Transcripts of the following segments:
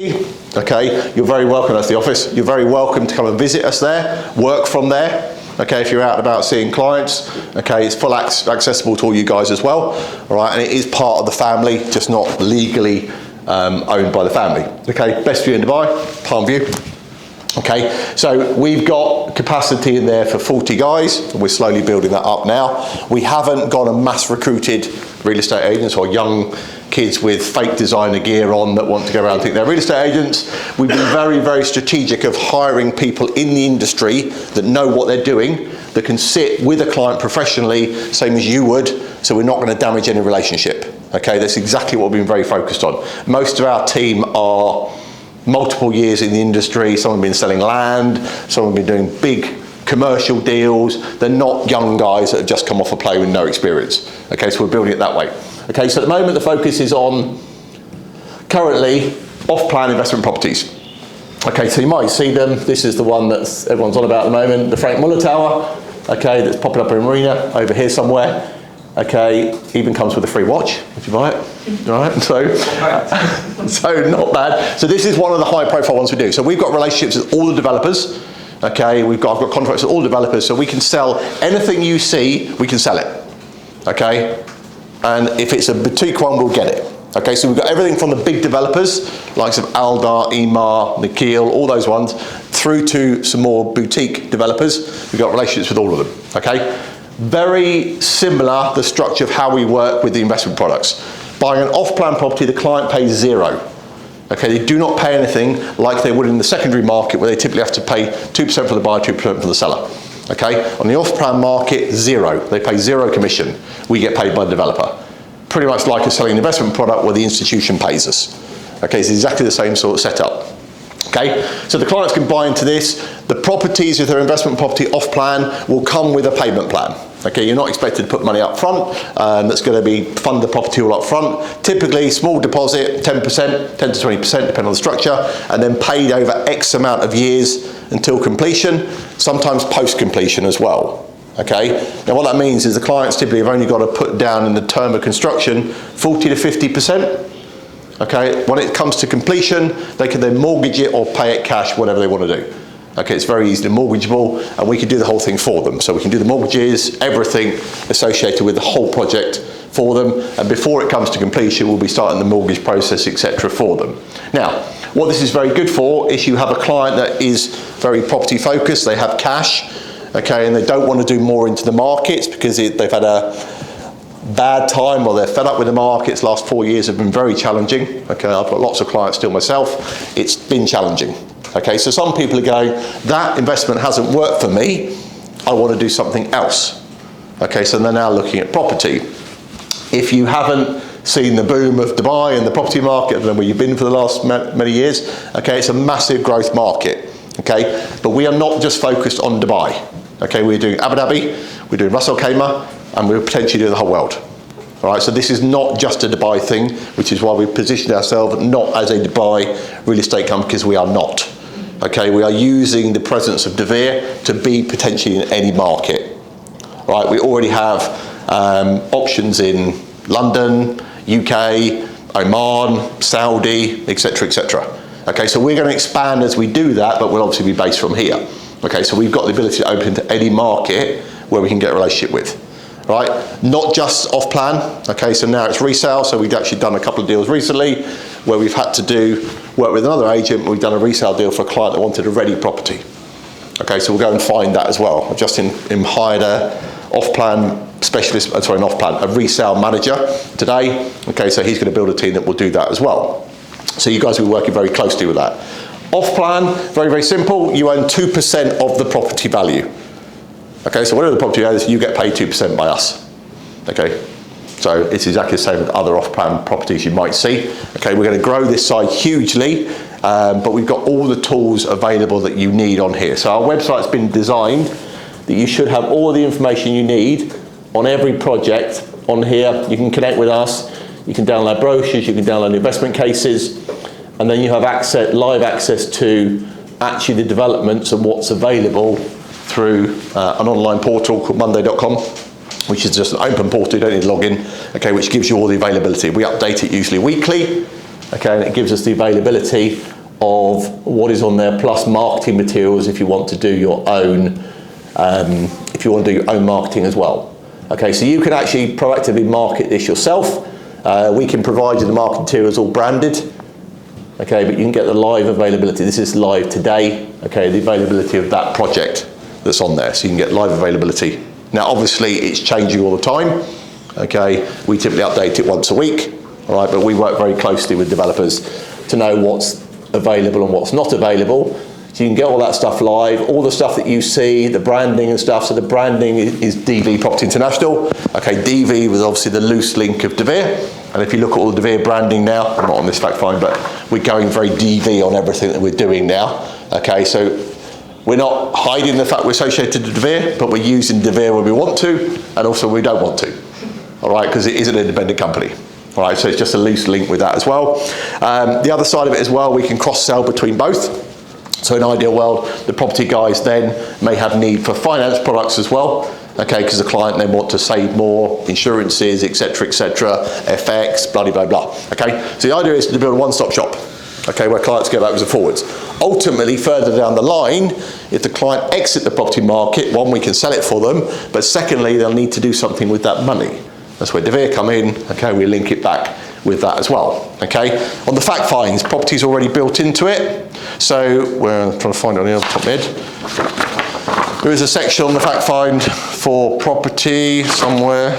Okay, you're very welcome. That's the office. You're very welcome to come and visit us there, work from there. Okay, if you're out and about seeing clients, okay, it's full accessible to all you guys as well. All right, and it is part of the family, just not legally owned by the family. Okay, best view in Dubai, palm view. Okay, so we've got capacity in there for 40 guys. We're slowly building that up now. We haven't got a mass recruited real estate agents or young kids with fake designer gear on that want to go around and think they're real estate agents. We've been very, very strategic of hiring people in the industry that know what they're doing, that can sit with a client professionally, same as you would, so we're not going to damage any relationship. Okay, that's exactly what we've been very focused on. Most of our team are multiple years in the industry. Some have been selling land, some have been doing big commercial deals. They're not young guys that have just come off a plane with no experience. Okay, so we're building it that way. Okay, so at the moment the focus is on currently off-plan investment properties. Okay, so you might see them. This is the one that everyone's on about at the moment, the Frank Muller Tower. Okay, that's popping up in Marina over here somewhere. Okay, even comes with a free watch if you buy it. All right, so not bad. So this is one of the high-profile ones we do. So we've got relationships with all the developers. Okay, I've got contracts with all developers, so we can sell anything you see. We can sell it. Okay. And if it's a boutique one, we'll get it. Okay, so we've got everything from the big developers, likes of Aldar, Emar, Nikhil, all those ones, through to some more boutique developers. We've got relationships with all of them, okay? Very similar, the structure of how we work with the investment products. Buying an off-plan property, the client pays zero. Okay, they do not pay anything like they would in the secondary market where they typically have to pay 2% for the buyer, 2% for the seller. Okay, on the off-plan market, zero. They pay zero commission. We get paid by the developer. Pretty much like us selling an investment product where the institution pays us. Okay, it's exactly the same sort of setup. Okay, so the clients can buy into this. The properties, if they're investment property off-plan, will come with a payment plan. Okay, you're not expected to put money up front. That's going to be fund the property all up front. Typically, small deposit, 10%, 10 to 20%, depending on the structure, and then paid over X amount of years until completion, sometimes post-completion as well. Okay, now what that means is the clients typically have only got to put down in the term of construction 40 to 50%. Okay, when it comes to completion, they can then mortgage it or pay it cash, whatever they want to do. Okay, it's very easily mortgageable, and we can do the whole thing for them. So we can do the mortgages, everything associated with the whole project for them, and before it comes to completion, we'll be starting the mortgage process, etc. for them. Now, what this is very good for is you have a client that is very property focused, they have cash, okay, and they don't want to do more into the markets because they've had a bad time or they're fed up with the markets. Last 4 years have been very challenging. Okay, I've got lots of clients still myself. It's been challenging. Okay, so some people are going, that investment hasn't worked for me, I want to do something else. Okay, so they're now looking at property. If you haven't seen the boom of Dubai and the property market, I don't know where you've been for the last many years, okay, it's a massive growth market, okay, but we are not just focused on Dubai. Okay, we're doing Abu Dhabi, we're doing Ras Al Khaimah, and we're potentially doing the whole world. All right, so this is not just a Dubai thing, which is why we've positioned ourselves not as a Dubai real estate company, because we are not. Okay, we are using the presence of Devere to be potentially in any market. All right, we already have options in London, UK, Oman, Saudi, etc., etc. Okay, so we're going to expand as we do that, but we'll obviously be based from here. Okay, so we've got the ability to open to any market where we can get a relationship with. Right, not just off plan. Okay, so now it's resale. So we've actually done a couple of deals recently where we've had to work with another agent. We've done a resale deal for a client that wanted a ready property. Okay, so we'll go and find that as well. I've just hired a off-plan specialist, an off-plan, a resale manager today. Okay, so he's going to build a team that will do that as well. So you guys will be working very closely with that. Off-plan, very, very simple. You own 2% of the property value. Okay, so whatever the property is, you get paid 2% by us. Okay, so it's exactly the same with other off-plan properties you might see. Okay, we're going to grow this side hugely, but we've got all the tools available that you need on here. So our website's been designed that you should have all the information you need on every project on here. You can connect with us, you can download brochures, you can download investment cases, and then you have live access to actually the developments and what's available through an online portal called monday.com, which is just an open portal, you don't need to log in, okay, which gives you all the availability. We update it usually weekly, okay, and it gives us the availability of what is on there, plus marketing materials if you want to do your own, marketing as well. Okay, so you can actually proactively market this yourself. We can provide you the marketing materials all branded, okay, but you can get the live availability. This is live today, okay, the availability of that project that's on there, so you can get live availability. Now, obviously, it's changing all the time, okay, we typically update it once a week, all right, but we work very closely with developers to know what's available and what's not available. So you can get all that stuff live, all the stuff that you see, the branding and stuff. So the branding is DV Property International. Okay, DV was obviously the loose link of De Vere. And if you look at all the De Vere branding now, I'm not on this fact find, but we're going very DV on everything that we're doing now. Okay, so we're not hiding the fact we're associated with De Vere, but we're using De Vere when we want to, and also we don't want to. All right, because it is an independent company. All right, so it's just a loose link with that as well. The other side of it as well, we can cross-sell between both. So in an ideal world, the property guys then may have need for finance products as well, okay, because the client then want to save more, insurances, etc., FX, blah, blah, blah, okay? So the idea is to build a one-stop shop, okay, where clients go backwards and forwards. Ultimately, further down the line, if the client exit the property market, one, we can sell it for them, but secondly, they'll need to do something with that money. That's where De Vere come in, okay, we link it back with that as well, okay? On the fact finds, property's already built into it, so we're trying to find it on the other top mid. There is a section on the fact find for property somewhere.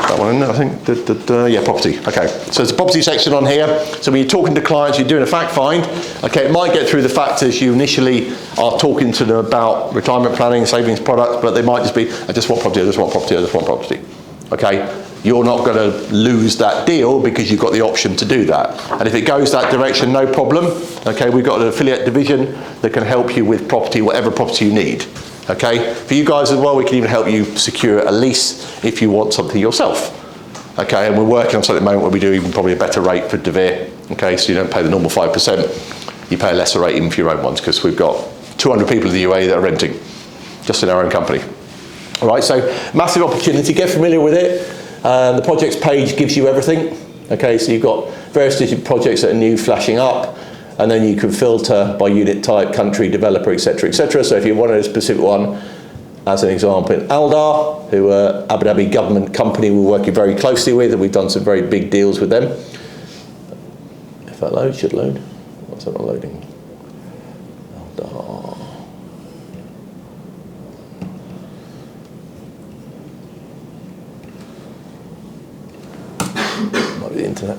That one in there, I think, yeah, property, okay. So there's a property section on here, so when you're talking to clients, you're doing a fact find, okay, it might get through the factors you initially are talking to them about retirement planning, savings products, but they might just be, I just want property, I just want property, I just want property, okay? You're not going to lose that deal because you've got the option to do that. And if it goes that direction, no problem, okay, we've got an affiliate division that can help you with property, whatever property you need. Okay, for you guys as well, we can even help you secure a lease if you want something yourself. Okay, and we're working on something at the moment where we do even probably a better rate for De Vere. Okay, so you don't pay the normal 5%, you pay a lesser rate even for your own ones, because we've got 200 people in the UAE that are renting, just in our own company. All right, so massive opportunity, get familiar with it. The projects page gives you everything. Okay, so you've got various different projects that are new flashing up, and then you can filter by unit type, country, developer, etc., etc. So if you wanted a specific one, as an example, in Aldar, who are Abu Dhabi government company we're working very closely with, and we've done some very big deals with them. If that loads, should load. What's that not loading? Aldar. Might be the internet.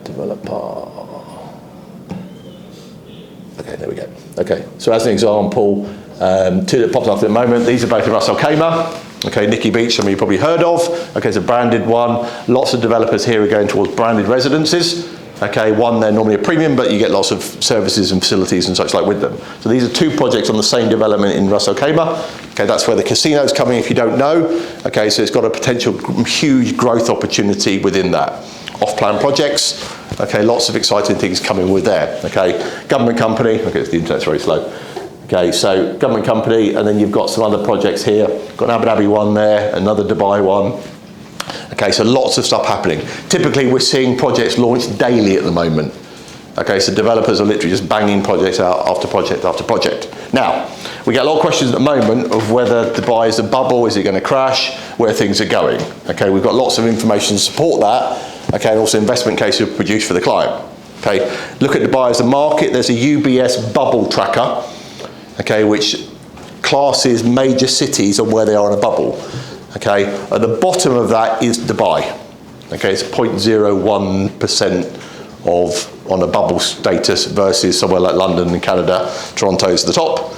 Developer. Okay, there we go. Okay, so as an example, two that popped up at the moment, these are both in Ras Al Khaimah. Okay, Nikki Beach, some of you probably heard of. Okay, it's a branded one. Lots of developers here are going towards branded residences. Okay, one, they're normally a premium, but you get lots of services and facilities and such like with them. So these are two projects on the same development in Ras Al Khaimah. Okay, that's where the casino's coming if you don't know. Okay, so it's got a potential huge growth opportunity within that. Off-plan projects, okay, lots of exciting things coming with there, okay. Government company, okay, the internet's very slow. Okay, so government company, and then you've got some other projects here. Got an Abu Dhabi one there, another Dubai one. Okay, so lots of stuff happening. Typically, we're seeing projects launched daily at the moment. Okay, so developers are literally just banging projects out after project after project. Now, we get a lot of questions at the moment of whether Dubai is a bubble, is it going to crash, where things are going. Okay, we've got lots of information to support that. Okay, and also investment case we've produced for the client. Okay, look at Dubai as a market. There's a UBS bubble tracker, okay, which classes major cities on where they are in a bubble. Okay, at the bottom of that is Dubai. Okay, it's 0.01% of on a bubble status versus somewhere like London and Canada. Toronto's the top.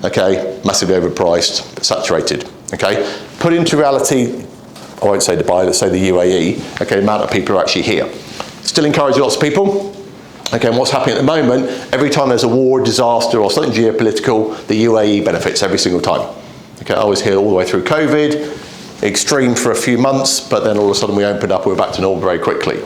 Okay, massively overpriced, but saturated. Okay, put into reality, I won't say Dubai, let's say the UAE, okay, the amount of people are actually here. Still encourage lots of people. Okay, and what's happening at the moment, every time there's a war, disaster, or something geopolitical, the UAE benefits every single time. Okay, I was here all the way through COVID, extreme for a few months, but then all of a sudden we opened up, we were back to normal very quickly.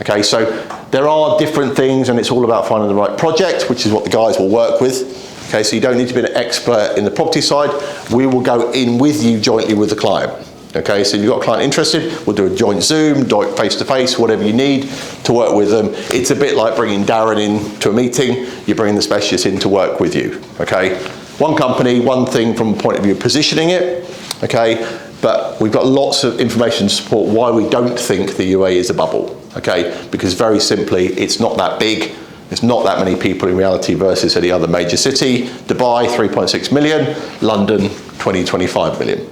Okay, so there are different things, and it's all about finding the right project, which is what the guys will work with. Okay, so you don't need to be an expert in the property side. We will go in with you jointly with the client. Okay, so if you've got a client interested, we'll do a joint Zoom, face-to-face, whatever you need to work with them. It's a bit like bringing Darren in to a meeting. You're bringing the specialist in to work with you, okay? One company, one thing from the point of view of positioning it, okay? But we've got lots of information to support why we don't think the UAE is a bubble, okay? Because very simply, it's not that big. There's not that many people in reality versus any other major city. Dubai, 3.6 million. London, 25 million.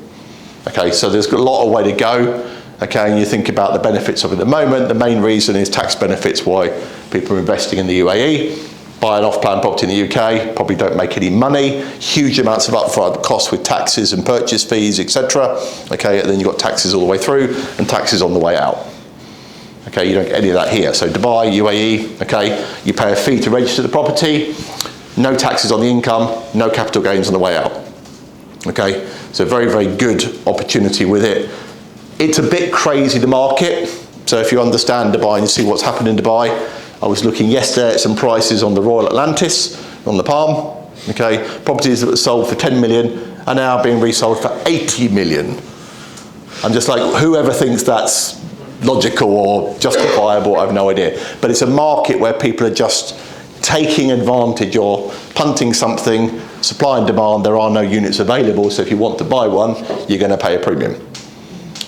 Okay, so there's a lot of way to go. Okay, and you think about the benefits of it at the moment. The main reason is tax benefits, why people are investing in the UAE. Buy an off-plan property in the UK, probably don't make any money. Huge amounts of upfront costs with taxes and purchase fees, etc. Okay, and then you've got taxes all the way through and taxes on the way out. Okay, you don't get any of that here. So Dubai, UAE, okay, you pay a fee to register the property, no taxes on the income, no capital gains on the way out. Okay, so very, very good opportunity with it. It's a bit crazy, the market. So if you understand Dubai and you see what's happened in Dubai, I was looking yesterday at some prices on the Royal Atlantis, on the Palm. Okay, properties that were sold for 10 million are now being resold for 80 million. I'm just like, whoever thinks that's logical or justifiable, I have no idea. But it's a market where people are just taking advantage or punting something, supply and demand, there are no units available, so if you want to buy one, you're going to pay a premium.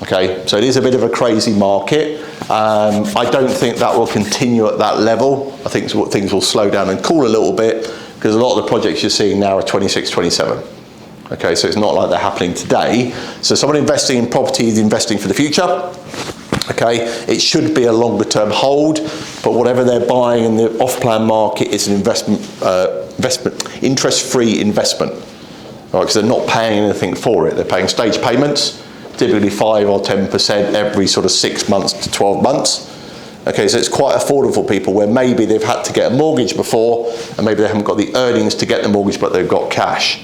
Okay, so it is a bit of a crazy market. I don't think that will continue at that level. I think things will slow down and cool a little bit, because a lot of the projects you're seeing now are 26, 27. Okay, so it's not like they're happening today. So someone investing in property is investing for the future. Okay, it should be a longer term hold, but whatever they're buying in the off-plan market is an investment, interest-free investment. Right, because they're not paying anything for it. They're paying stage payments, typically 5 or 10% every sort of 6 months to 12 months. Okay, so it's quite affordable for people where maybe they've had to get a mortgage before, and maybe they haven't got the earnings to get the mortgage, but they've got cash.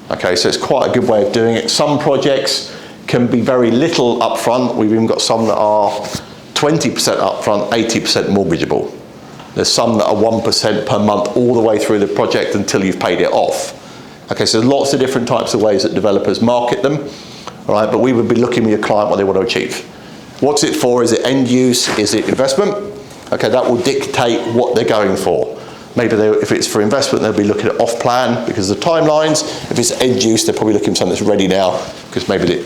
Okay, so it's quite a good way of doing it. Some projects can be very little upfront. We've even got some that are 20% upfront, 80% mortgageable. There's some that are 1% per month all the way through the project until you've paid it off. Okay, so there's lots of different types of ways that developers market them. All right, but we would be looking with your client what they want to achieve. What's it for? Is it end use? Is it investment? Okay, that will dictate what they're going for. Maybe if it's for investment, they'll be looking at off-plan because of the timelines. If it's end use, they're probably looking for something that's ready now because maybe the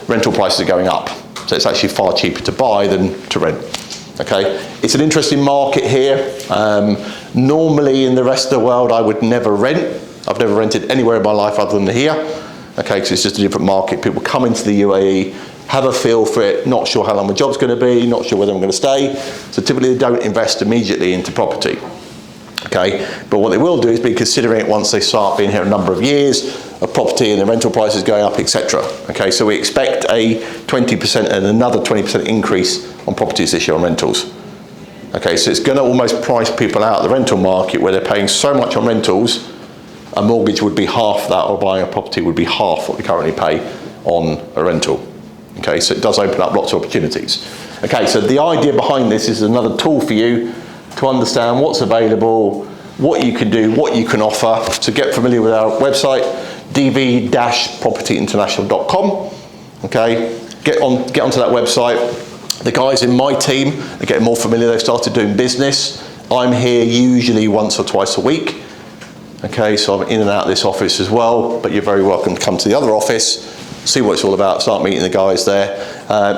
rental prices are going up. So it's actually far cheaper to buy than to rent. Okay, it's an interesting market here. Normally in the rest of the world, I would never rent. I've never rented anywhere in my life other than here. Okay, because it's just a different market. People come into the UAE, have a feel for it, not sure how long the job's going to be, not sure whether I'm going to stay. So typically they don't invest immediately into property. Okay, but what they will do is be considering it once they start being here a number of years, a property and the rental prices going up, etc. Okay, so we expect a 20% and another 20% increase on properties this year on rentals. Okay, so it's going to almost price people out of the rental market where they're paying so much on rentals, a mortgage would be half that, or buying a property would be half what we currently pay on a rental. Okay, so it does open up lots of opportunities. Okay, so the idea behind this is another tool for you to understand what's available, what you can do, what you can offer. So get familiar with our website, dv-propertyinternational.com. Okay, get onto that website. The guys in my team are getting more familiar. They've started doing business. I'm here usually once or twice a week. Okay, so I'm in and out of this office as well, but you're very welcome to come to the other office, see what it's all about, start meeting the guys there.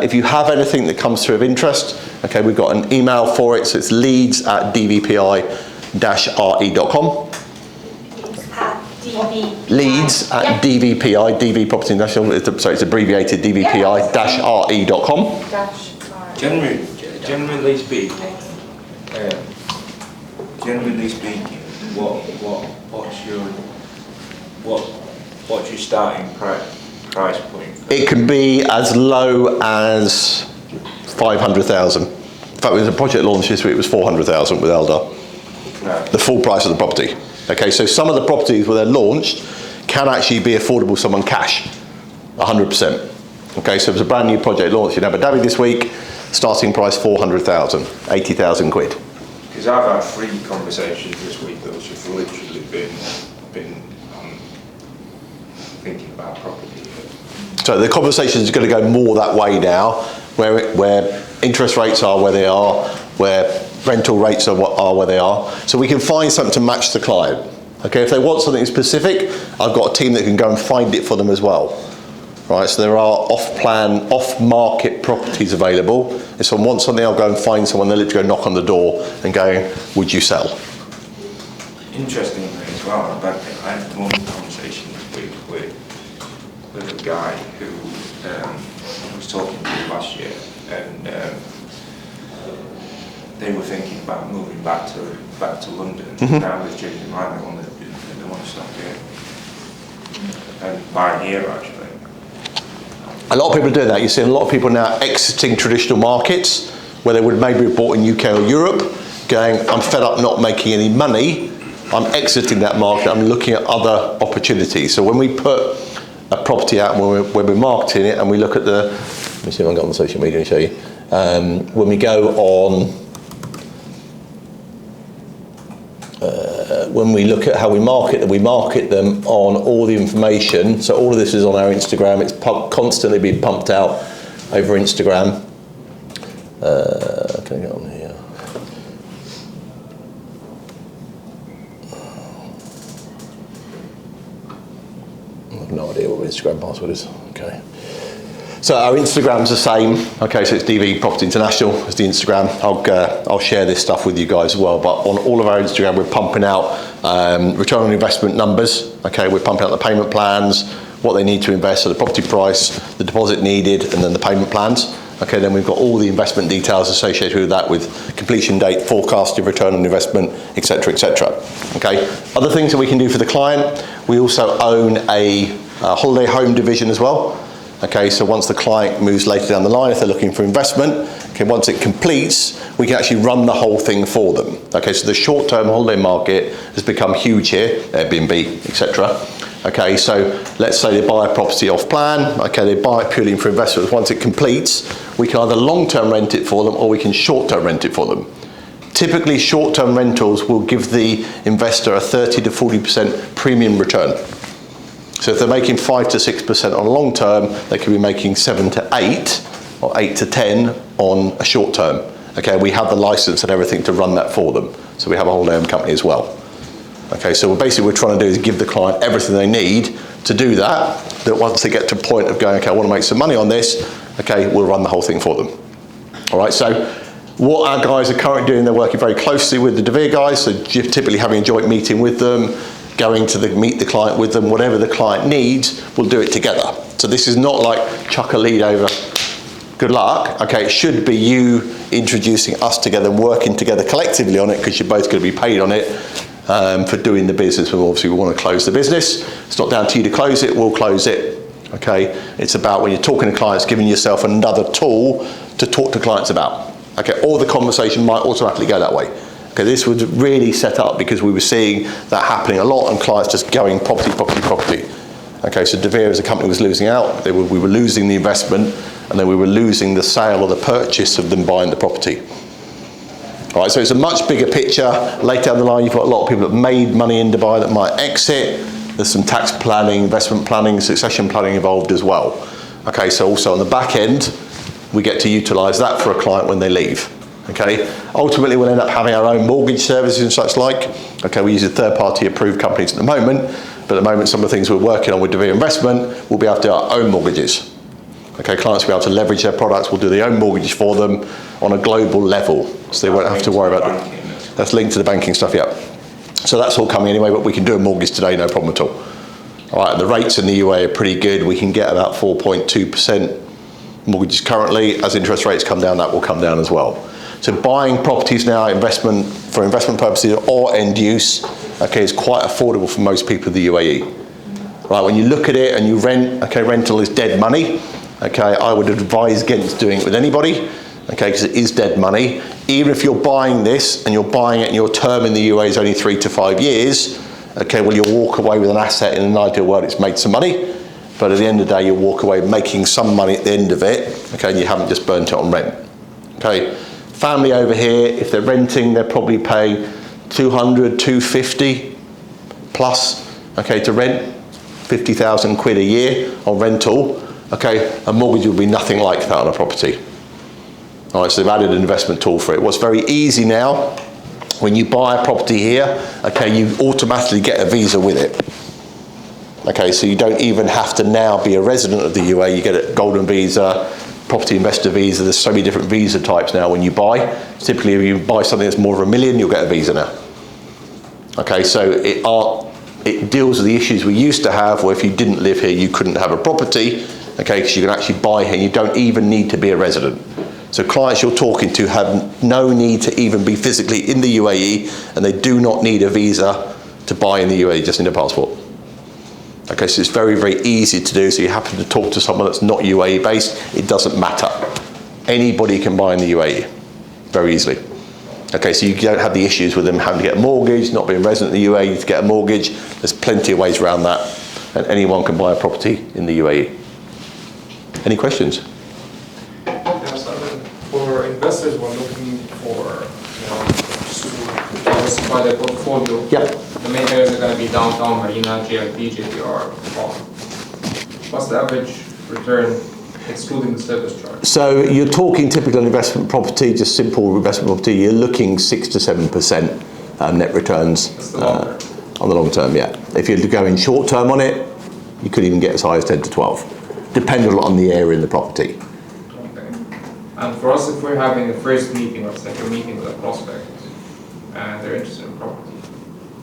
If you have anything that comes through of interest, okay, we've got an email for it, so it's leads@dvpi-re.com. Leads at DVPI, DV Property International, so it's abbreviated dvpi-re.com. Generally speaking, what's your starting price point? It can be as low as 500,000. In fact, there was a project launch this week, it was 400,000 with Eldar. Right. The full price of the property. Okay, so some of the properties where they're launched can actually be affordable to someone cash, 100%. Okay, so if it's a brand new project launched in Abu Dhabi this week, starting price 400,000, 80,000 quid. Because I've had 3 conversations this week that have literally been thinking about property. So the conversation is going to go more that way now, where interest rates are where they are, where rental rates are where they are. So we can find something to match the client. Okay, if they want something specific, I've got a team that can go and find it for them as well. Right, so there are off-plan, off-market properties available. If someone wants something, I'll go and find someone. They'll literally go knock on the door and go, would you sell? Interestingly as well, I had one conversation this week with a guy who I was talking to last year, and they were thinking about moving back to London. Mm-hmm. Now they've changed their mind, they want to stop here and buy here actually. A lot of people are doing that. You're seeing a lot of people now exiting traditional markets where they would maybe have bought in UK or Europe, going, I'm fed up not making any money, I'm exiting that market, I'm looking at other opportunities. So when we put a property out, when we're marketing it, and we look at the, let me see if I can go on social media and show you, when we go on, when we look at how we market them on all the information. So all of this is on our Instagram. It's constantly being pumped out over Instagram. Can I get on here? I have no idea what my Instagram password is. Okay. So our Instagram's the same. Okay, so it's DV Property International as the Instagram. I'll share this stuff with you guys as well. But on all of our Instagram, we're pumping out return on investment numbers. Okay, we're pumping out the payment plans, what they need to invest, so the property price, the deposit needed, and then the payment plans. Okay, then we've got all the investment details associated with that, with completion date, forecasted return on investment, etc., etc. Okay, other things that we can do for the client, we also own a holiday home division as well. Okay, so once the client moves later down the line, if they're looking for investment, okay, once it completes, we can actually run the whole thing for them. Okay, so the short-term holiday market has become huge here, Airbnb, etc. Okay, so let's say they buy a property off plan, okay, they buy it purely for investment. Once it completes, we can either long-term rent it for them or we can short-term rent it for them. Typically, short-term rentals will give the investor a 30 to 40% premium return. So if they're making 5 to 6% on long term, they could be making 7 to 8 or 8 to 10 on a short term. Okay, we have the license and everything to run that for them. So we have a holiday home company as well. Okay, so basically what we're trying to do is give the client everything they need to do that, that once they get to a point of going, okay, I want to make some money on this, okay, we'll run the whole thing for them. All right, so what our guys are currently doing, they're working very closely with the DeVere guys, so typically having a joint meeting with them, going to meet the client with them, whatever the client needs, we'll do it together. So this is not like chuck a lead over, good luck. Okay, it should be you introducing us together and working together collectively on it, because you're both going to be paid on it for doing the business. But obviously we want to close the business. It's not down to you to close it, we'll close it. Okay, it's about when you're talking to clients, giving yourself another tool to talk to clients about. Okay, or the conversation might automatically go that way. Okay, this was really set up because we were seeing that happening a lot and clients just going property, property, property. Okay, so DeVere as a company was losing out. We were losing the investment, and then we were losing the sale or the purchase of them buying the property. All right, so it's a much bigger picture. Later down the line, you've got a lot of people that made money in Dubai that might exit. There's some tax planning, investment planning, succession planning involved as well. Okay, so also on the back end, we get to utilize that for a client when they leave. Okay, ultimately we'll end up having our own mortgage services and such like. Okay, we use a third-party approved companies at the moment, but at the moment some of the things we're working on with DeVere Investment, we'll be able to do our own mortgages. Okay, clients will be able to leverage their products, we'll do their own mortgage for them on a global level, so they won't have to worry about it. That's linked to the banking stuff, yeah. So that's all coming anyway, but we can do a mortgage today, no problem at all. All right, the rates in the UAE are pretty good. We can get about 4.2% mortgages currently. As interest rates come down, that will come down as well. So buying properties now, for investment purposes or end use, okay, is quite affordable for most people in the UAE. Right, when you look at it and you rent, okay, rental is dead money. Okay, I would advise against doing it with anybody, okay, because it is dead money. Even if you're buying this and you're buying it and your term in the UAE is only 3 to 5 years, okay, well you'll walk away with an asset. In an ideal world, it's made some money, but at the end of the day, you'll walk away making some money at the end of it, okay, and you haven't just burnt it on rent. Okay. Family over here, if they're renting, they're probably paying 200, 250 plus, okay, to rent, 50,000 quid a year on rental. Okay, a mortgage will be nothing like that on a property. All right, so they've added an investment tool for it. What's very easy now, when you buy a property here, okay, you automatically get a visa with it. Okay, so you don't even have to now be a resident of the UAE. You get a golden visa, property investor visa. There's so many different visa types now when you buy. Typically, if you buy something that's more than $1 million, you'll get a visa now. Okay, so it deals with the issues we used to have, where if you didn't live here, you couldn't have a property. Okay, because you can actually buy here. You don't even need to be a resident. So clients you're talking to have no need to even be physically in the UAE, and they do not need a visa to buy in the UAE, just need a passport. Okay, so it's very, very easy to do. So you happen to talk to someone that's not UAE based, it doesn't matter. Anybody can buy in the UAE, very easily. Okay, so you don't have the issues with them having to get a mortgage, not being resident of the UAE to get a mortgage. There's plenty of ways around that, and anyone can buy a property in the UAE. Any questions? Yes, I mean, for investors who are looking for, to diversify their portfolio, Yep. the main areas are going to be downtown, Marina, JLP, JPR, what's the average return excluding the service charge? So you're talking typical investment property, just simple investment property, you're looking 6 to 7% net returns. That's the long term. On the long term, yeah. If you're going short term on it, you could even get as high as 10 to 12. Depending on the area in the property. Okay. And for us, if we're having a first meeting or second meeting with a prospect and they're interested in property,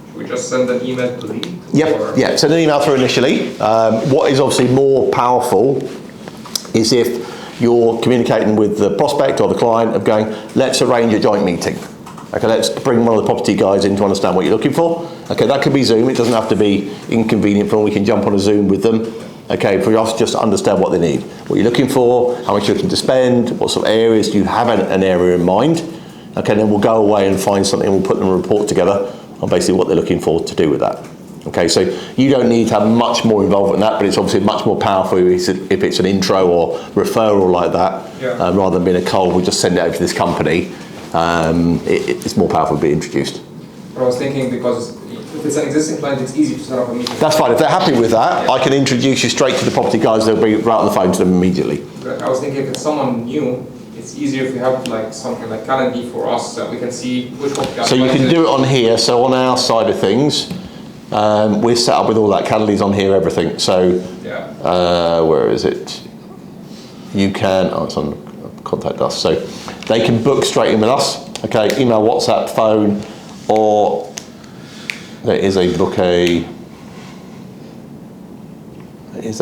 should we just send an email to lead? Yep, yeah, send an email through initially. What is obviously more powerful is if you're communicating with the prospect or the client of going, let's arrange a joint meeting. Okay, let's bring one of the property guys in to understand what you're looking for. Okay, that could be Zoom, it doesn't have to be inconvenient for them, we can jump on a Zoom with them. Okay, for us just to understand what they need, what you're looking for, how much you're looking to spend, what sort of areas, do you have an area in mind? Okay, then we'll go away and find something and we'll put them a report together on basically what they're looking for to do with that. Okay, so you don't need to have much more involvement in that, but it's obviously much more powerful if it's an intro or referral like that, yeah. Rather than being a cold, we just send it over to this company. It's more powerful to be introduced. But I was thinking because if it's an existing client, it's easy to set up a meeting. That's fine. If they're happy with that, yeah. I can introduce you straight to the property guys. They'll be right on the phone to them immediately. But I was thinking if it's someone new, it's easier if we have like something like Calendly for us that we can see which property. So you can do it on here. So on our side of things, we're set up with all that. Calendly's on here, everything. So yeah. where is it? You can. Oh, it's on Contact Us. So they can book straight in with us. Okay, email, WhatsApp, phone, or there is a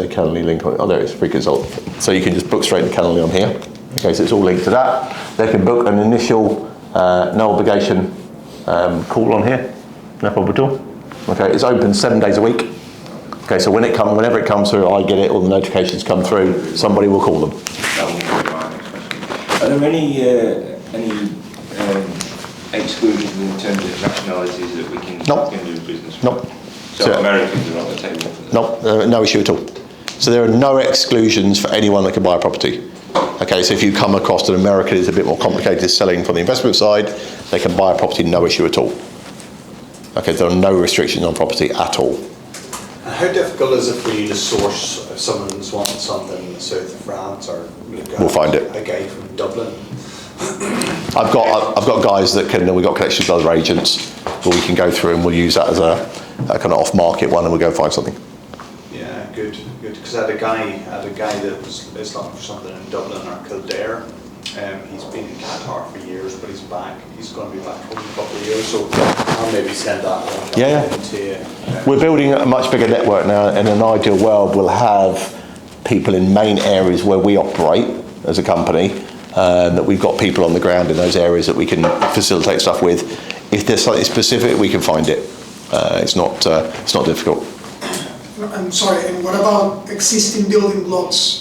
Calendly link on it. Oh, there it is, free consult. So you can just book straight to Calendly on here. Okay, so it's all linked to that. They can book an initial, no obligation call on here. No problem at all. Okay, it's open 7 days a week. Okay, so whenever it comes through, I get it, all the notifications come through, somebody will call them. That will be my next question. Are there any exclusions in terms of nationalities that we can do business with? Nope. So Americans are on the table for that? Nope, no issue at all. So there are no exclusions for anyone that can buy a property. Okay, so if you come across an American who's a bit more complicated selling from the investment side, they can buy a property, no issue at all. Okay, there are no restrictions on property at all. How difficult is it for you to source if someone's wanting something in the south of France or we'll find it. A guy from Dublin? I've got guys that can. We've got connections with other agents, where we can go through and we'll use that as a kind of off-market one, and we'll go find something. Yeah, good. Because I had a guy that is looking for something in Dublin or Kildare. He's been in Qatar for years, but he's back. He's going to be back home in a couple of years, so I'll maybe send that one. Yeah. We're building a much bigger network now. In an ideal world, we'll have people in main areas where we operate as a company. That we've got people on the ground in those areas that we can facilitate stuff with. If there's something specific, we can find it. It's not difficult. I'm sorry, and what about existing building blocks?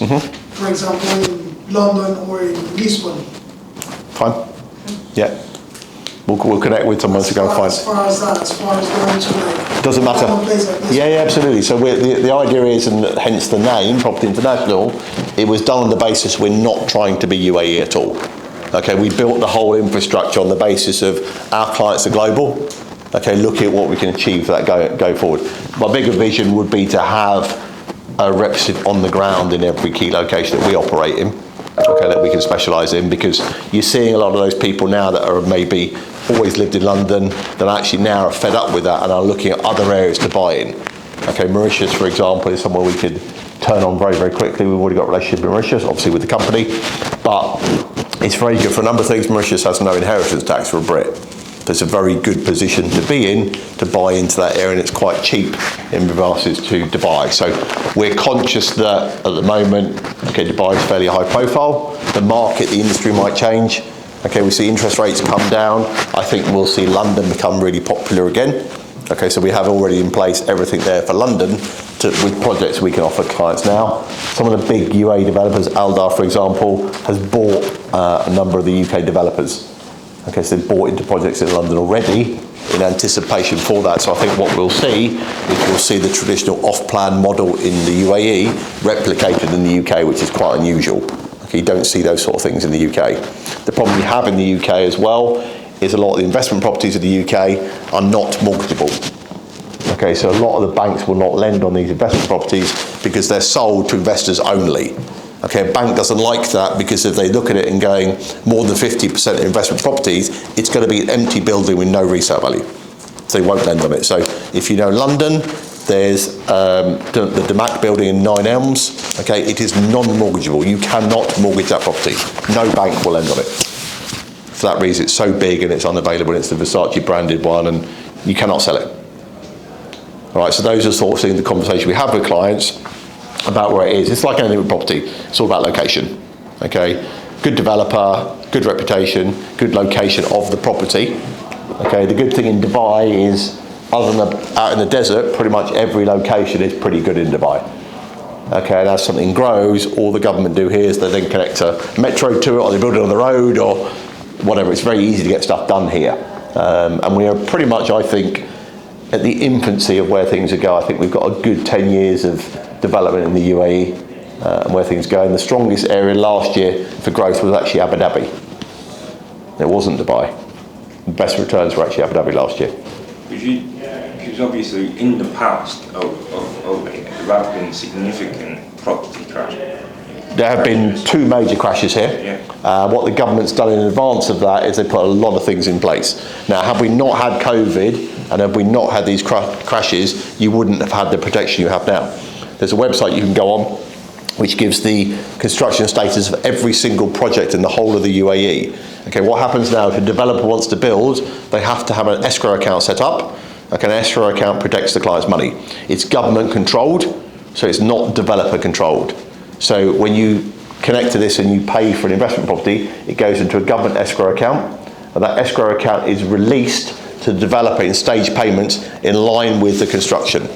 For example, in London or in Lisbon? Fine. Yeah. We'll connect with someone to go and find. As far as going to like... Doesn't matter. Place like this. Yeah, absolutely. So the idea is, and hence the name, Property International, it was done on the basis we're not trying to be UAE at all. Okay, we built the whole infrastructure on the basis of our clients are global. Okay, look at what we can achieve for that go forward. My bigger vision would be to have a representative on the ground in every key location that we operate in, okay, that we can specialise in, because you're seeing a lot of those people now that are maybe always lived in London, that actually now are fed up with that and are looking at other areas to buy in. Okay, Mauritius, for example, is somewhere we could turn on very, very quickly. We've already got a relationship in Mauritius, obviously with the company, but it's very good for a number of things. Mauritius has no inheritance tax for a Brit. So it's a very good position to be in, to buy into that area, and it's quite cheap in regards to Dubai. So we're conscious that at the moment, okay, Dubai is fairly high profile. The market, the industry might change. Okay, we see interest rates come down. I think we'll see London become really popular again. Okay, so we have already in place everything there for London with projects we can offer clients now. Some of the big UAE developers, Aldar, for example, has bought a number of the UK developers. Okay, so they've bought into projects in London already in anticipation for that. So I think what we'll see is we'll see the traditional off-plan model in the UAE replicated in the UK, which is quite unusual. Okay, you don't see those sort of things in the UK. The problem we have in the UK as well is a lot of the investment properties of the UK are not mortgageable. Okay, so a lot of the banks will not lend on these investment properties because they're sold to investors only. Okay, a bank doesn't like that, because if they look at it and going more than 50% of investment properties, it's going to be an empty building with no resale value. So they won't lend on it. So if you know London, there's the DMAC building in 9 Elms. Okay, it is non-mortgageable. You cannot mortgage that property. No bank will lend on it. For that reason, it's so big and it's unavailable. It's the Versace branded one, and you cannot sell it. All right, so those are sort of things, the conversation we have with clients about where it is. It's like anything with property. It's all about location. Okay, good developer, good reputation, good location of the property. Okay, the good thing in Dubai is, other than out in the desert, pretty much every location is pretty good in Dubai. Okay, and as something grows, all the government do here is they then connect a metro to it, or they build it on the road, or whatever. It's very easy to get stuff done here. And we are pretty much, I think, at the infancy of where things are going. I think we've got a good 10 years of development in the UAE and where things go. And the strongest area last year for growth was actually Abu Dhabi. It wasn't Dubai. The best returns were actually Abu Dhabi last year. Because obviously in the past, there have been significant property crashes. There have been 2 major crashes here. Yeah. What the government's done in advance of that is they put a lot of things in place. Now, had we not had COVID and had we not had these crashes, you wouldn't have had the protection you have now. There's a website you can go on which gives the construction status of every single project in the whole of the UAE. Okay, what happens now, if a developer wants to build, they have to have an escrow account set up. Okay, an escrow account protects the client's money. It's government controlled, so it's not developer controlled. So when you connect to this and you pay for an investment property, it goes into a government escrow account, and that escrow account is released to the developer in stage payments in line with the construction.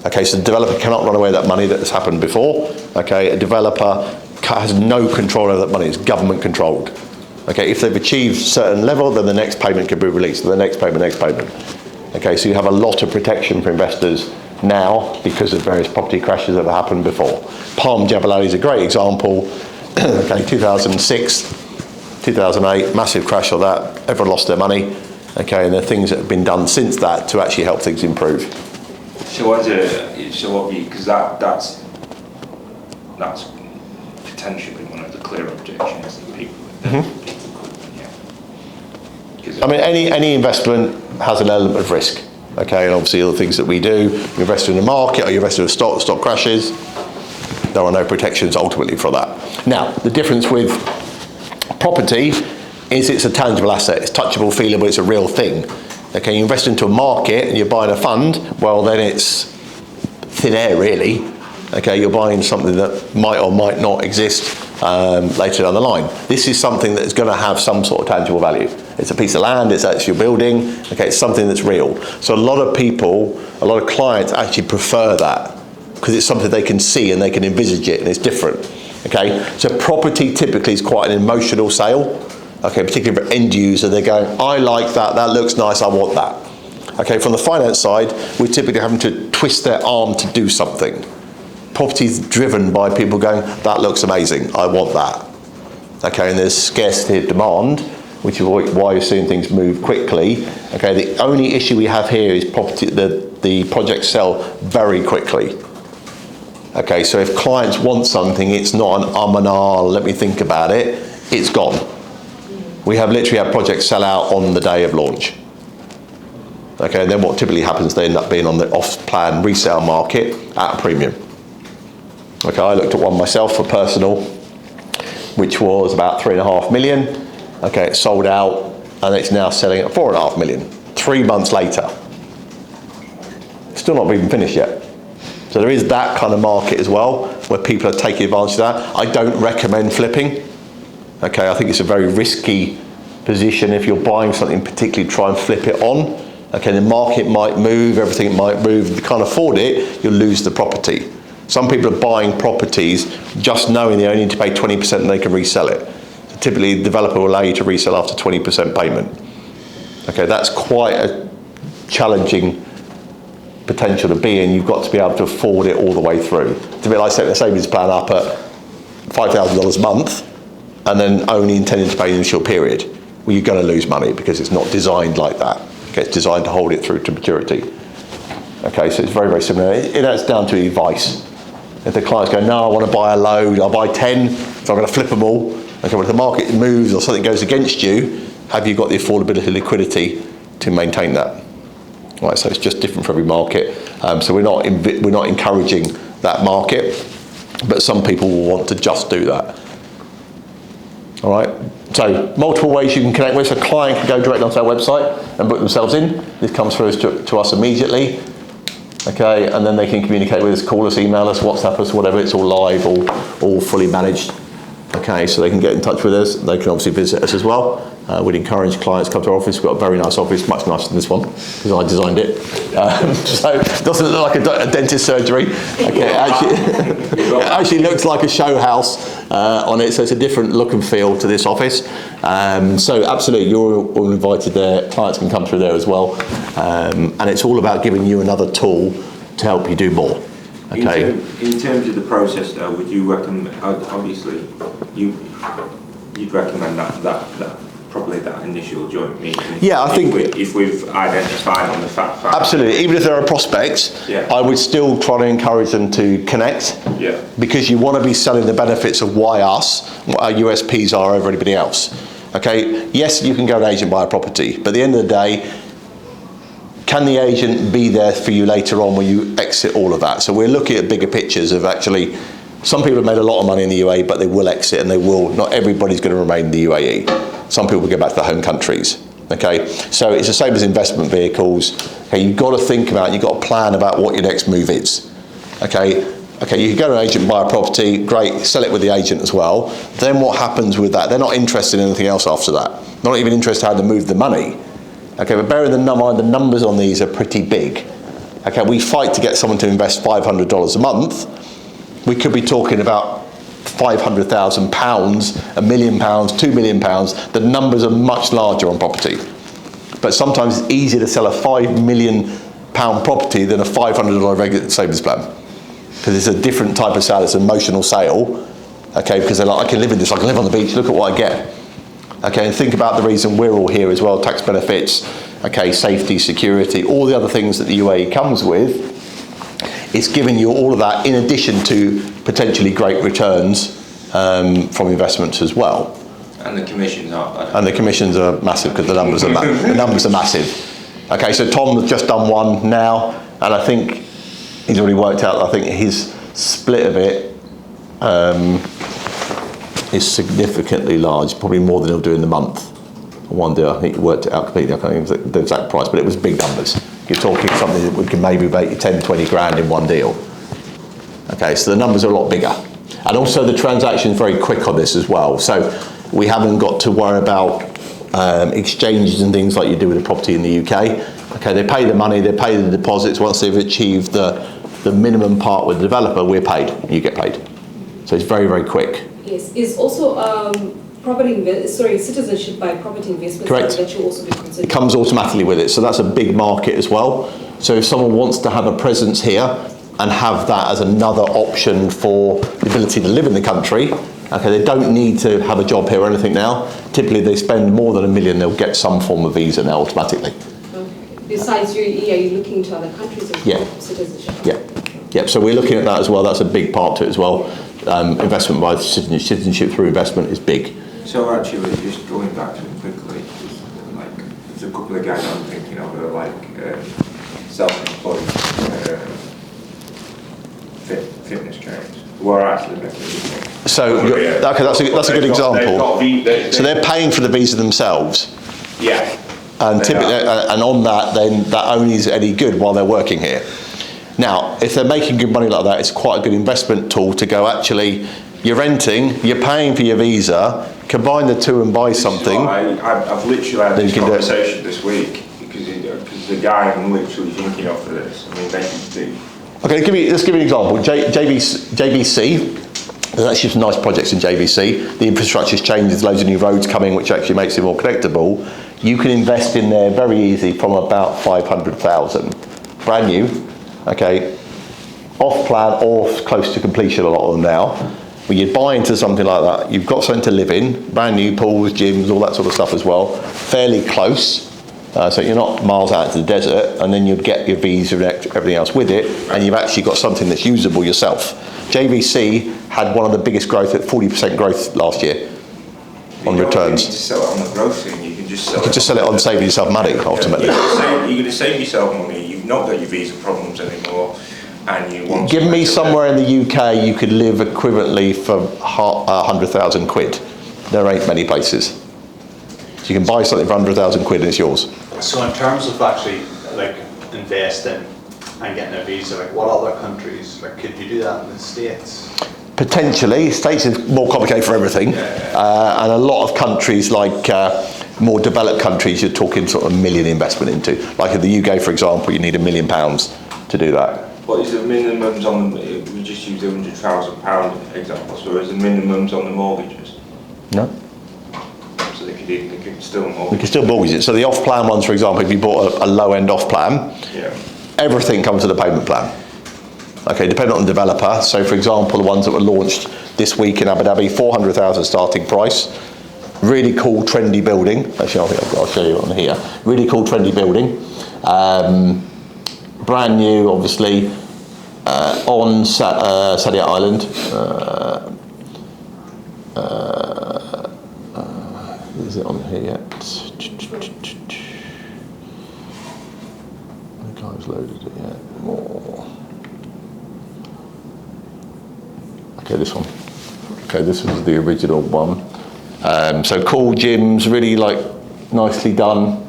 Okay, so the developer cannot run away with that money. That has happened before. Okay, a developer has no control over that money. It's government controlled. Okay, if they've achieved a certain level, then the next payment can be released, the next payment. Okay, so you have a lot of protection for investors now because of various property crashes that have happened before. Palm Jebel Ali is a great example. Okay, 2006, 2008, massive crash of that. Everyone lost their money. Okay, and there are things that have been done since that to actually help things improve. So because that's potentially one of the clear objections that people could, yeah. I mean, any investment has an element of risk. Okay, and obviously all the things that we do, you invest in the market or you invest in a stock crashes, there are no protections ultimately for that. Now, the difference with property is it's a tangible asset, it's touchable, feelable, it's a real thing. Okay, you invest into a market and you're buying a fund, well then it's thin air really. Okay, you're buying something that might or might not exist later down the line. This is something that's going to have some sort of tangible value. It's a piece of land, it's actually a building, okay, it's something that's real. So a lot of people, a lot of clients actually prefer that because it's something they can see and they can envisage it and it's different. Okay, so property typically is quite an emotional sale. Okay, particularly for end user, they're going, I like that, that looks nice, I want that. Okay, from the finance side, we're typically having to twist their arm to do something. Property is driven by people going, that looks amazing, I want that. Okay, and there's scarcity of demand, which is why you're seeing things move quickly. Okay, the only issue we have here is property, the projects sell very quickly. Okay, so if clients want something, it's not an and ah, let me think about it, it's gone. We have literally had projects sell out on the day of launch. Okay, and then what typically happens, they end up being on the off-plan resale market at a premium. Okay, I looked at one myself for personal, which was about 3.5 million. Okay, it sold out, and it's now selling at 4.5 million, 3 months later. Still not even finished yet. So there is that kind of market as well, where people are taking advantage of that. I don't recommend flipping. Okay, I think it's a very risky position. If you're buying something, particularly try and flip it on. Okay, the market might move, everything might move. If you can't afford it, you'll lose the property. Some people are buying properties just knowing they only need to pay 20% and they can resell it. So typically, the developer will allow you to resell after 20% payment. Okay, that's quite a challenging potential to be in. You've got to be able to afford it all the way through. It's a bit like setting a savings plan up at $5,000 a month and then only intending to pay in a short period. Well, you're going to lose money because it's not designed like that. Okay, it's designed to hold it through to maturity. Okay, so it's very, very similar. That's down to advice. If the clients go, no, I want to buy a load, I'll buy 10, so I'm going to flip them all. Okay, well, if the market moves or something goes against you, have you got the affordability, liquidity to maintain that? Right, so it's just different for every market. So we're not encouraging that market, but some people will want to just do that. All right. So multiple ways you can connect with us. A client can go direct onto our website and book themselves in. This comes through to us immediately. Okay, and then they can communicate with us, call us, email us, WhatsApp us, whatever. It's all live, all fully managed. Okay, so they can get in touch with us. They can obviously visit us as well. We'd encourage clients to come to our office. We've got a very nice office, much nicer than this one, because I designed it. So it doesn't look like a dentist surgery. Okay, it actually looks like a show house on it, so it's a different look and feel to this office. So absolutely, you're all invited there. Clients can come through there as well. And it's all about giving you another tool to help you do more. Okay. In terms of the process, though, would you recommend? Obviously, you'd recommend that probably that initial joint meeting. Yeah, I think if we've identified on the fact. Absolutely, even if there are prospects, yeah. I would still try to encourage them to connect. Yeah. Because you want to be selling the benefits of why us, what our USPs are over anybody else. Okay. Yes, you can go an agent buy a property, but at the end of the day, can the agent be there for you later on when you exit all of that? So we're looking at bigger pictures of actually, some people have made a lot of money in the UAE, but they will exit and they will, not everybody's going to remain in the UAE. Some people will go back to their home countries. Okay, so it's the same as investment vehicles. Okay, you've got to think about, you've got to plan about what your next move is. Okay, you can go to an agent, buy a property, great, sell it with the agent as well. Then what happens with that? They're not interested in anything else after that. Not even interested in how to move the money. Okay, but bearing in mind the numbers on these are pretty big. Okay, we fight to get someone to invest $500 a month. We could be talking about £500,000, £1 million, £2 million. The numbers are much larger on property. But sometimes it's easier to sell a £5 million property than a $500 regular savings plan. Because it's a different type of sale, it's an emotional sale. Okay, because they're like, I can live in this, I can live on the beach, look at what I get. Okay, and think about the reason we're all here as well, tax benefits, okay, safety, security, all the other things that the UAE comes with. It's giving you all of that in addition to potentially great returns from investments as well. And the commissions aren't bad. And the commissions are massive because the numbers are massive. Okay, so Tom has just done one now, and I think he's already worked out, I think his split of it is significantly large, probably more than he'll do in the month. One deal, I think he worked it out completely, I can't remember the exact price, but it was big numbers. You're talking something that we can maybe make 10, 20 grand in one deal. Okay, so the numbers are a lot bigger. And also the transaction is very quick on this as well. So we haven't got to worry about exchanges and things like you do with a property in the UK. Okay, they pay the money, they pay the deposits. Once they've achieved the minimum part with the developer, we're paid, you get paid. So it's very, very quick. Yes, is also citizenship by property investment. Correct. That you also be considered. It comes automatically with it, so that's a big market as well. So if someone wants to have a presence here and have that as another option for the ability to live in the country, okay, they don't need to have a job here or anything now. Typically they spend more than $1 million, they'll get some form of visa now automatically. Okay. Besides UAE, are you looking to other countries as well for citizenship? Yeah. Yep, so we're looking at that as well. That's a big part to it as well. Investment by citizenship through investment is big. So actually, just going back to it quickly, like there's a couple of guys I'm thinking of that are like self-employed fitness trainers who are actually making a living. So okay, that's a good example. So they're paying for the visa themselves. Yeah. And typically, and on that, then that only is any good while they're working here. Now, if they're making good money like that, it's quite a good investment tool to go, actually, you're renting, you're paying for your visa, combine the two and buy something. I've literally had this conversation this week because the guy I'm literally thinking of for this, I mean, they Okay, let's give you an example. JVC, there's actually some nice projects in JVC. The infrastructure's changed, there's loads of new roads coming, which actually makes it more connectable. You can invest in there very easy from about 500,000. Brand new, okay, off plan or close to completion, a lot of them now. When you buy into something like that, you've got something to live in, brand new pools, gyms, all that sort of stuff as well, fairly close. So you're not miles out into the desert, and then you'd get your visa and everything else with it, and you've actually got something that's usable yourself. JVC had one of the biggest growth at 40% growth last year on returns. You need to sell it on the growth thing. You can just sell it on saving yourself money, ultimately. You're going to save yourself money. You've not got your visa problems anymore, and you want. Give me somewhere in the UK you could live equivalently for 100,000 quid. There ain't many places. So you can buy something for 100,000 quid and it's yours. So in terms of actually like investing and getting a visa, like what other countries, like could you do that in the States? Potentially. States is more complicated for everything. And a lot of countries like more developed countries, you're talking sort of $1 million investment into. Like in the UK, for example, you need £1 million to do that. What is the minimums on the, we just use the £100,000 example, so is the minimums on the mortgages? No. So they could still mortgage. We can still mortgage it. So the off-plan ones, for example, if you bought a low-end off-plan, everything comes with a payment plan. Okay, depending on the developer. So for example, the ones that were launched this week in Abu Dhabi, 400,000 starting price. Really cool, trendy building. Actually, I think I'll show you on here. Really cool, trendy building. Brand new, obviously, on Sadia Island. Is it on here yet? I think I've loaded it yet. More. Okay, this one. Okay, this was the original one. So cool gyms, really like nicely done.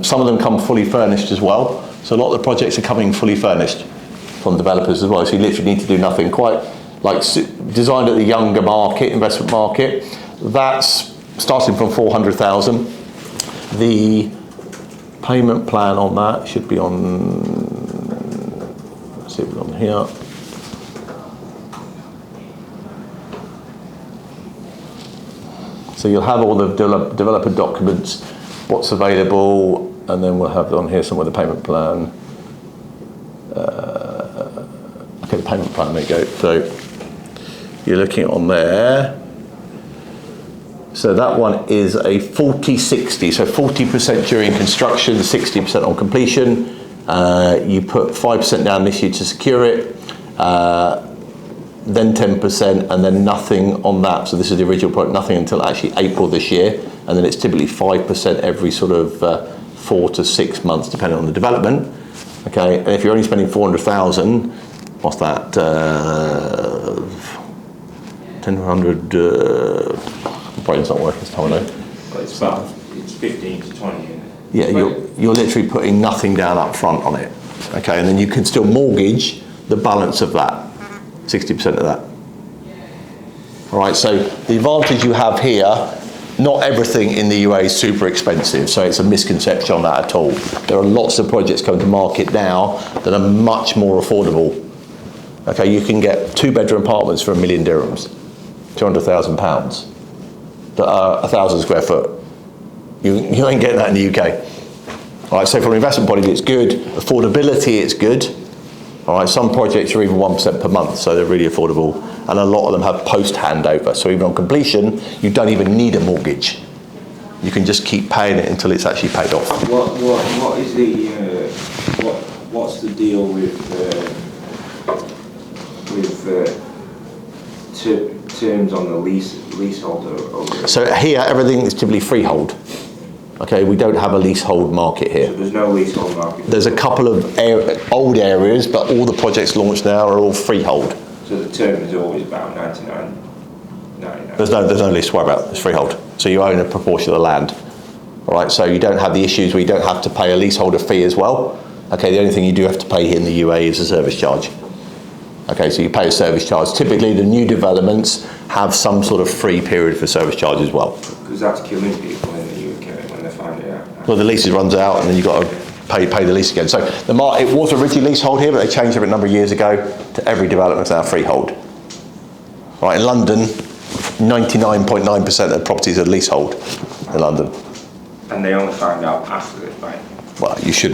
Some of them come fully furnished as well. So a lot of the projects are coming fully furnished from developers as well. So you literally need to do nothing. Quite like designed at the younger market, investment market. That's starting from 400,000. The payment plan on that should be on. Let's see if it's on here. So you'll have all the developer documents, what's available, and then we'll have on here somewhere the payment plan. Okay, the payment plan, there you go. So you're looking on there. So that one is a 40-60, so 40% during construction, 60% on completion. You put 5% down this year to secure it. Then 10%, and then nothing on that. So this is the original product, nothing until actually April this year, and then it's typically 5% every sort of 4 to 6 months, depending on the development. Okay, and if you're only spending 400,000, what's that? 1,000. Brain's not working this time, I know. But it's about 15 to 20, isn't it? Yeah, you're literally putting nothing down up front on it. Okay, and then you can still mortgage the balance of that. 60% of that. All right, so the advantage you have here, not everything in the UAE is super expensive, so it's a misconception on that at all. There are lots of projects coming to market now that are much more affordable. Okay, you can get 2-bedroom apartments for £1 million dirhams, £200,000, that are 1,000 square foot. You ain't getting that in the UK. All right, so from an investment point of view, it's good. Affordability, it's good. All right, some projects are even 1% per month, so they're really affordable. And a lot of them have post-handover. So even on completion, you don't even need a mortgage. You can just keep paying it until it's actually paid off. What is the, what's the deal with with terms on the leasehold over? So here, everything is typically freehold. Okay, we don't have a leasehold market here. So there's no leasehold market? There's a couple of old areas, but all the projects launched now are all freehold. So the term is always about 99? There's no lease to worry about, it's freehold. So you own a proportion of the land. All right, so you don't have the issues where you don't have to pay a leaseholder fee as well. Okay, the only thing you do have to pay here in the UAE is a service charge. Okay, so you pay a service charge. Typically the new developments have some sort of free period for service charge as well. Because that's killing people in the UK when they find it out. Well, the lease runs out and then you've got to pay the lease again. So it was originally leasehold here, but they changed it a number of years ago to every development is now freehold. Right, in London, 99.9% of properties are leasehold in London. And they only find out after it, right? Well, you should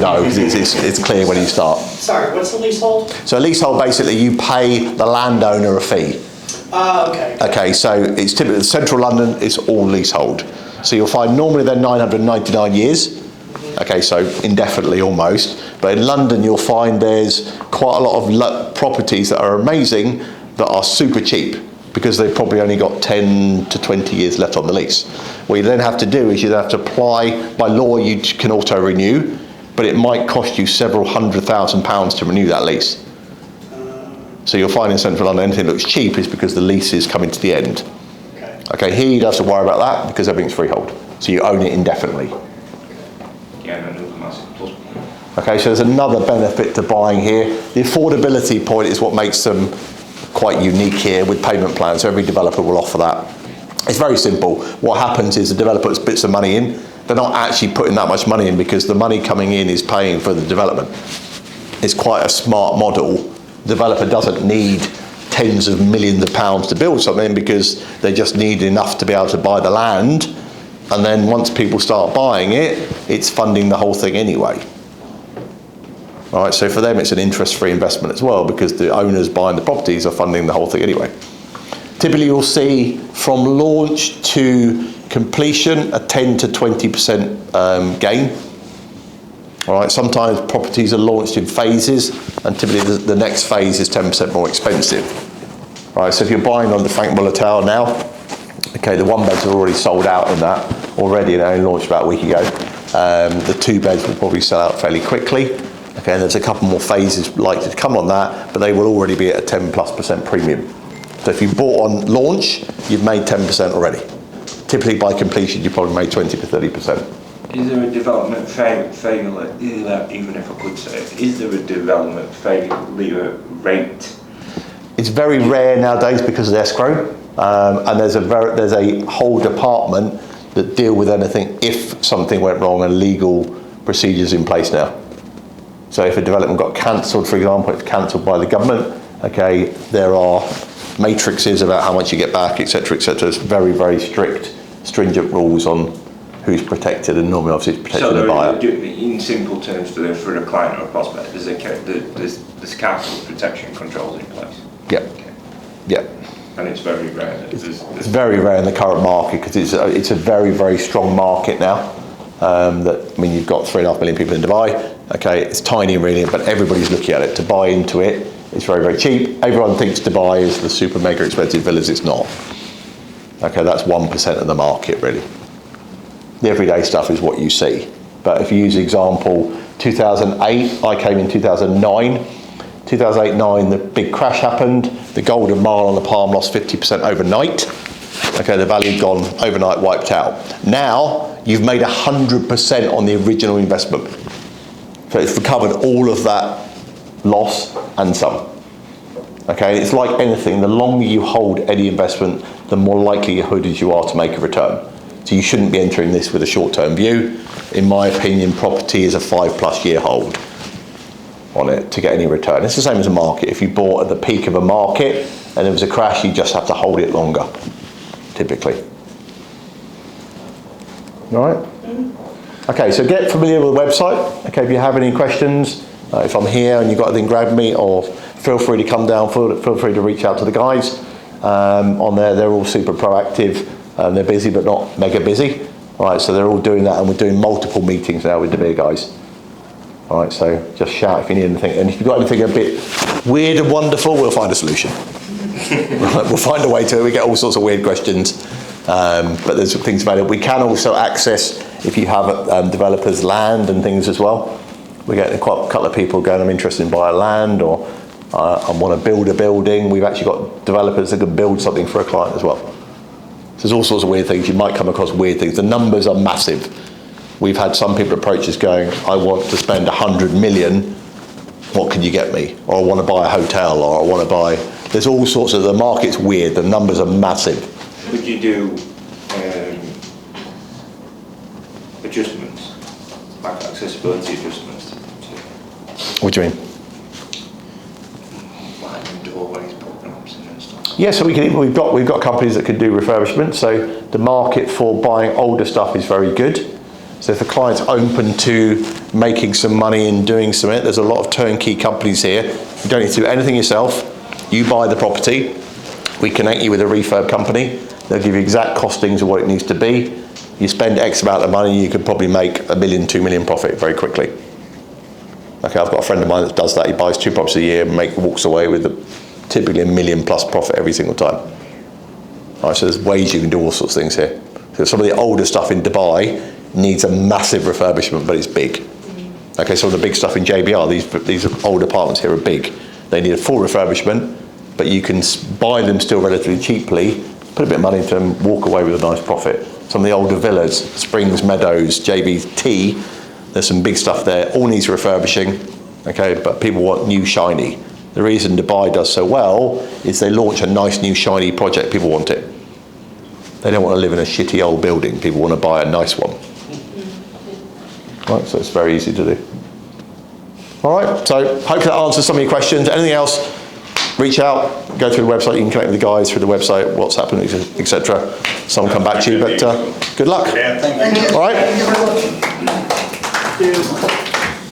know because it's clear when you start. Sorry, what's the leasehold? So a leasehold, basically you pay the landowner a fee. Okay. Okay, so it's typically central London is all leasehold. So you'll find normally they're 999 years. Okay, so indefinitely almost. But in London you'll find there's quite a lot of properties that are amazing that are super cheap because they've probably only got 10 to 20 years left on the lease. What you then have to do is you have to apply, by law you can auto-renew, but it might cost you several £100,000 to renew that lease. So you'll find in central London anything that looks cheap is because the lease is coming to the end. Okay, here you don't have to worry about that because everything's freehold. So you own it indefinitely. Yeah, another massive plus. Okay, so there's another benefit to buying here. The affordability point is what makes them quite unique here with payment plans. So every developer will offer that. It's very simple. What happens is the developer puts bits of money in. They're not actually putting that much money in because the money coming in is paying for the development. It's quite a smart model. The developer doesn't need tens of millions of pounds to build something because they just need enough to be able to buy the land. And then once people start buying it, it's funding the whole thing anyway. All right, so for them it's an interest-free investment as well because the owners buying the properties are funding the whole thing anyway. Typically you'll see from launch to completion a 10 to 20% gain. All right, sometimes properties are launched in phases and typically the next phase is 10% more expensive. All right, so if you're buying on the Frank Muller Tower now, okay, the one beds are already sold out in that already and only launched about a week ago. The two beds will probably sell out fairly quickly. Okay, and there's a couple more phases likely to come on that, but they will already be at a 10+% premium. So if you bought on launch, you've made 10% already. Typically by completion, you probably made 20 to 30%. Is there a development failure, even if I could say it, is there a development failure rate? It's very rare nowadays because of the escrow, and there's a whole department that deal with anything if something went wrong and legal procedures in place now. So if a development got cancelled, for example, it's cancelled by the government, okay, there are matrices about how much you get back, etc., etc. It's very, very strict, stringent rules on who's protected, and normally obviously it's protected the buyer. In simple terms, for a client or a prospect, there's capital protection controls in place? Yep. Okay. Yep. And it's very rare. It's very rare in the current market because it's a very, very strong market now. You've got 3.5 million people in Dubai. Okay, it's tiny really, but everybody's looking at it. To buy into it, it's very, very cheap. Everyone thinks Dubai is the super mega expensive villas. It's not. Okay, that's 1% of the market really. The everyday stuff is what you see. But if you use the example, 2008, I came in 2009. 2008-9, the big crash happened. The Golden Mile on the Palm lost 50% overnight. Okay, the value gone overnight, wiped out. Now, you've made 100% on the original investment. So it's recovered all of that loss and some. Okay, it's like anything, the longer you hold any investment, the more likelihood is you are to make a return. So you shouldn't be entering this with a short-term view. In my opinion, property is a 5+ year hold on it to get any return. It's the same as a market. If you bought at the peak of a market and there was a crash, you just have to hold it longer, typically. All right? Okay, so get familiar with the website. Okay, if you have any questions, if I'm here and you've got anything, grab me, or feel free to come down, feel free to reach out to the guys on there. They're all super proactive. They're busy, but not mega busy. All right, so they're all doing that, and we're doing multiple meetings now with the big guys. All right, so just shout if you need anything. And if you've got anything a bit weird and wonderful, we'll find a solution. Right, we'll find a way to. We get all sorts of weird questions, but there's things available. We can also access, if you have developers' land and things as well. We get quite a couple of people going, I'm interested in buying land, or I want to build a building. We've actually got developers that can build something for a client as well. So there's all sorts of weird things. You might come across weird things. The numbers are massive. We've had some people approach us going, I want to spend 100 million, what can you get me? Or I want to buy a hotel, or I want to buy, there's all sorts of, the market's weird, the numbers are massive. Could you do adjustments, like accessibility adjustments What do you mean? like doorways, pop-ups and stuff? Yeah, so we've got companies that can do refurbishment. So the market for buying older stuff is very good. So if the client's open to making some money and doing something, there's a lot of turnkey companies here. You don't need to do anything yourself. You buy the property. We connect you with a refurb company. They'll give you exact costings of what it needs to be. You spend X amount of money, you could probably make $1 million, $2 million profit very quickly. Okay, I've got a friend of mine that does that. He buys 2 properties a year and walks away with typically $1 million+ profit every single time. All right, so there's ways you can do all sorts of things here. So some of the older stuff in Dubai needs a massive refurbishment, but it's big. Okay, some of the big stuff in JBR, these old apartments here are big. They need a full refurbishment, but you can buy them still relatively cheaply, put a bit of money into them, walk away with a nice profit. Some of the older villas, Springs Meadows, JBT, there's some big stuff there, all needs refurbishing, okay, but people want new shiny. The reason Dubai does so well is they launch a nice new shiny project, people want it. They don't want to live in a shitty old building, people want to buy a nice one. Right, so it's very easy to do. All right, so hope that answers some of your questions. Anything else, reach out, go through the website, you can connect with the guys through the website, what's happening, etc. Someone come back to you, but good luck. Yeah, thank you. Thank you. All right. Thank you very much. Thank you.